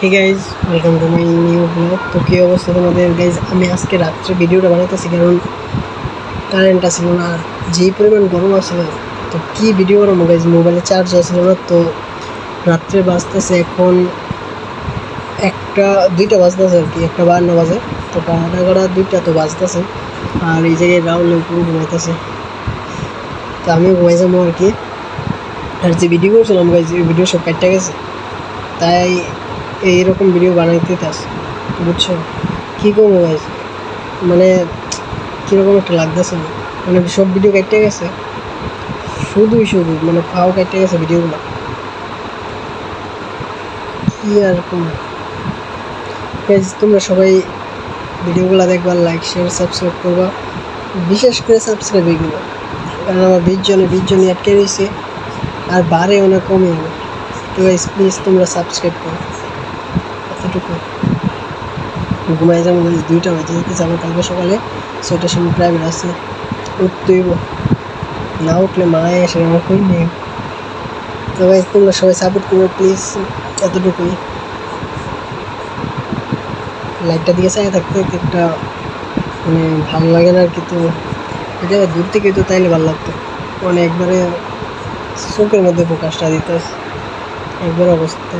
Hey guys, welcome to my new blog. তো কী অবস্থা তোমাদের গাইজ? আমি আজকে রাত্রে ভিডিওটা বানাইতেছি কারণ কারেন্ট আসছিল না, আর যেই পরিমাণ গরম আসলে তো কী ভিডিও বানাবো গাইজ, মোবাইলে চার্জ আসছিল না। তো রাত্রে বাজতেছে এখন দুইটা বাজতেছে আর কি, 1:52 বাজে। তো 2:30 তো বাজতেছে, আর এই জায়গায় রাহুল পুরো ঘুমাইতেছে। তো আমিও ঘুমাই যাবো আর কি। আর যে ভিডিও করছিলাম গাইজ, এই ভিডিও সব কাটতে গেছে, তাই এইরকম ভিডিও বানাইতে থাস, বুঝছো? কী করবো গাইজ, মানে কীরকম একটা লাগতেছে না, মানে সব ভিডিও কেটে গেছে, শুধু মানে ফাও কেটে গেছে ভিডিওগুলো। কী আর কোনো গাইজ, তোমরা সবাই ভিডিওগুলো দেখবা, লাইক শেয়ার সাবস্ক্রাইব করবা, বিশেষ করে সাবস্ক্রাইব এগুলো, কারণ আমার 20 জনই আটকে রয়েছে, আর বাড়েও না কমেও না। তো গাইজ প্লিজ তোমরা সাবস্ক্রাইব করো, এতটুকু। ঘুমাই যাবো গাইজ, 2টা বাজে যেতেছে আমার কালকে সকালে 6টার সময় প্রাইভেট আছে, উঠতেইব, না উঠলে মায়ে এসে আমার কই নেই। তো গাইজ তোমরা সবাই সাপোর্ট করো প্লিজ, এতটুকুই। লাইটটা দিকে চাই থাকতে একটা মানে ভালো লাগে না আর কি। তো এটা দূর থেকে তো তাইলে ভালো লাগতো, মানে একবারে চোখের মধ্যে ফোকাসটা দিতে একবার অবস্থা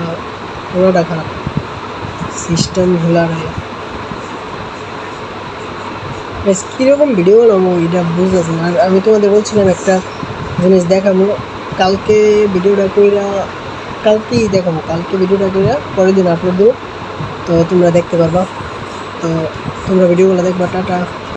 পুরোটা খারাপ, সিস্টেম হিলার হয়ে। কীরকম ভিডিও বানাবো এটা বুঝতেছি না। আর আমি তোমাদের বলছিলাম একটা জিনিস দেখাবো, কালকে ভিডিওটা কইরা কালকে ভিডিওটা কইরা পরের দিন আপলোড দেবো, তো তোমরা দেখতে পারবা। তো তোমরা ভিডিওগুলো দেখবা। টাটা।